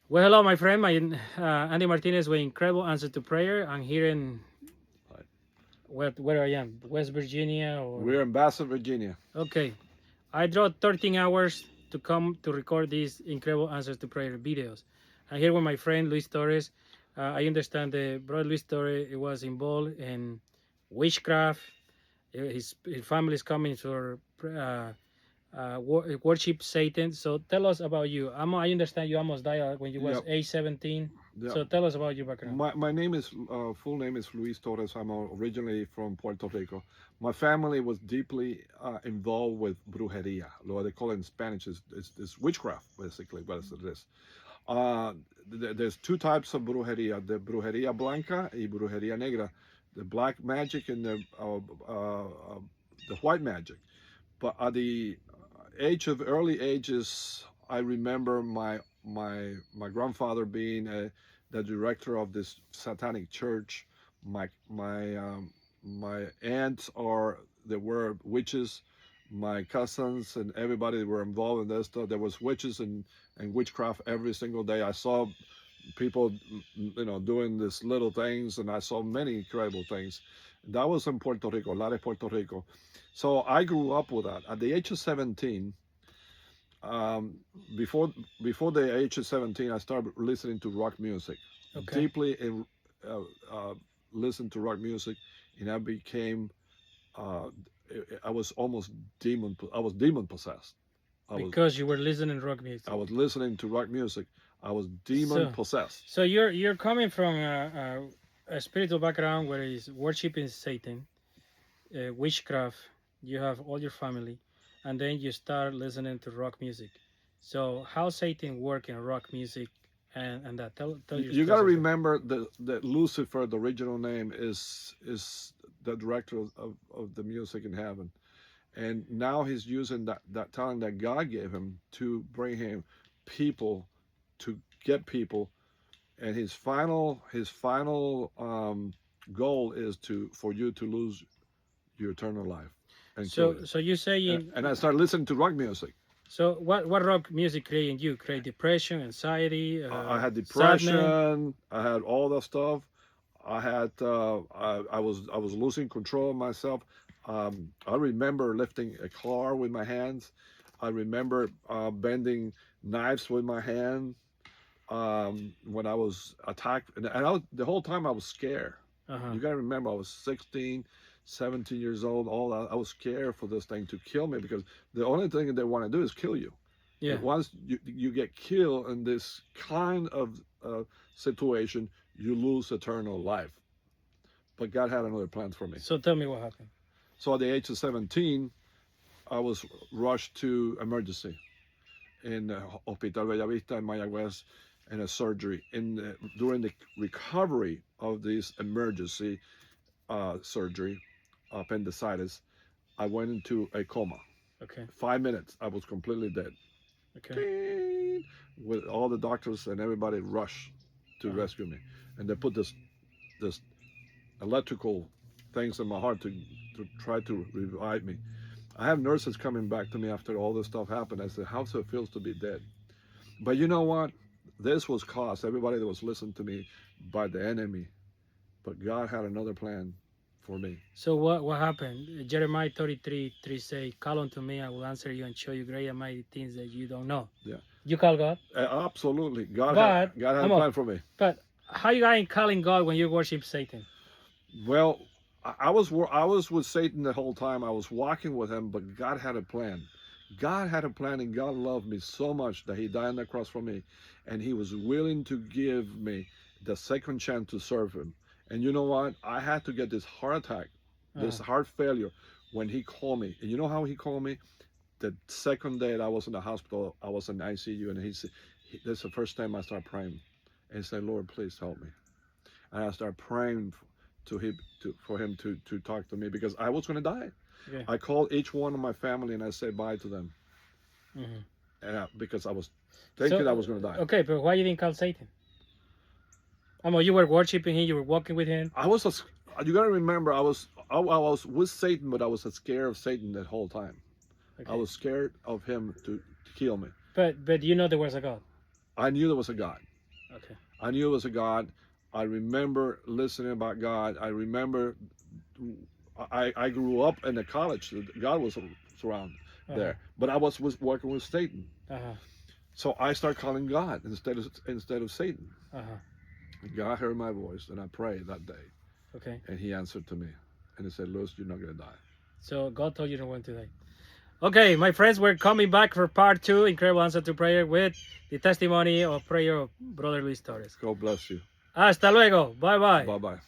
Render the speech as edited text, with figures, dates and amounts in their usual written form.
Well, hello, my friend. Andy Martinez with Incredible Answer to Prayer. I'm here in Right. where I am, West Virginia, We're or in Bassett, Virginia. okay. I drove 13 hours to come to record these Incredible Answers to Prayer videos. I'm here with my friend Luis Torres. I understand the brother Luis Torres was involved in witchcraft. His family is coming for worship Satan. So tell us about you. I understand you almost died when you was Yep. age 17. Yeah. So tell us about your background. My name is full name is Luis Torres. I'm originally from Puerto Rico. My family was deeply involved with brujeria. What they call it in Spanish is witchcraft, basically. What it is. Uh, there's two types of brujeria: the brujeria blanca y brujeria negra, the black magic and the white magic. But at the age of early ages, I remember my grandfather being the director of this satanic church. My aunts are there were witches. My cousins and everybody were involved in this stuff. There was witches and witchcraft every single day. I saw people, doing these little things, and I saw many incredible things. That was in Puerto Rico, Lares, Puerto Rico. So I grew up with that. At the age of 17, um, before before the age of 17, I started listening to rock music, Okay. deeply in, uh, uh, listened to rock music, and I became, uh, I was almost demon. I was demon possessed. I was Because you were listening rock I music. was listening to rock music. I was demon So, possessed. so you're coming from a spiritual background where is worshiping Satan, witchcraft. You have all your family, and then you start listening to rock music. So how Satan work in rock music and that tell your You got to story. remember that Lucifer, the original name, is the director of the music in heaven, and now he's using that talent that God gave him to bring him people, to get people, and his final goal is to for you to lose your eternal life and kill you. So you saying And I started listening to rock music. so what rock music create in you? Create depression, anxiety, I had sadness. depression. I had all that stuff. I was losing control of myself. I remember lifting a car with my hands. I remember bending knives with my hand when I was attacked, and the whole time I was scared. Uh-huh. You got to remember, I was 16, 17 years old. All that, I was scared for this thing to kill me because the only thing they want to do is kill you. Yeah. And once you get killed in this kind of situation, you lose eternal life. But God had another plan for me. So tell me what happened. So at the age of 17, I was rushed to emergency in Hospital Bellavista in Mayagüez in a surgery. During the recovery of this emergency surgery, appendicitis, I went into a coma. Okay. 5 minutes, I was completely dead. Okay. With all the doctors and everybody rushed to Uh-huh. rescue me, and they put this electrical things in my heart to try to revive me. I have nurses coming back to me after all this stuff happened. I said, "How does it feel to be dead?" But you know what? This was caused everybody that was listening to me by the enemy. But God had another plan for me. So what happened? Jeremiah 33:3 say, "Call unto me, I will answer you and show you great and mighty things that you don't know." Yeah, You call God, absolutely. God had but God had a I'm a, plan for me. but how you guys calling God when you worship Satan? Well, I was with Satan the whole time. I was walking with him, but God had a plan. God had a plan, and God loved me so much that He died on the cross for me, and He was willing to give me the second chance to serve Him. And you know what? I had to get this heart attack, Uh-huh. this heart failure, when He called me. And you know how He called me? The second day that I was in the hospital, I was in ICU, and He said, "This is the first time I started praying," and said, "Lord, please help me." And I started praying for him to talk to me because I was going to die. Yeah. I called each one of my family and I said bye to them, Hmm. because I was So thinking I was going to die. okay, but why you didn't call Satan? I mean, you were worshiping him, you were walking with him. I was you got to remember I was with Satan, but I was scared of Satan the whole time. I Okay. was scared of him to kill me. But you know there was a God. I knew there was a God. Okay. I knew it was a God. I remember listening about God. I remember I grew up in the college. God was around there, but I was working with Satan. Uh-huh. So I started calling God instead of Satan. Uh-huh. God heard my voice, and I prayed that day, Okay. and He answered to me, and He said, "Louis, you're not gonna die." So God told you to went today. Okay, my friends, we're coming back for part 2, Incredible Answer to Prayer, with the testimony of prayer of Brother Luis Torres. God bless you. Hasta luego. Bye bye. Bye bye.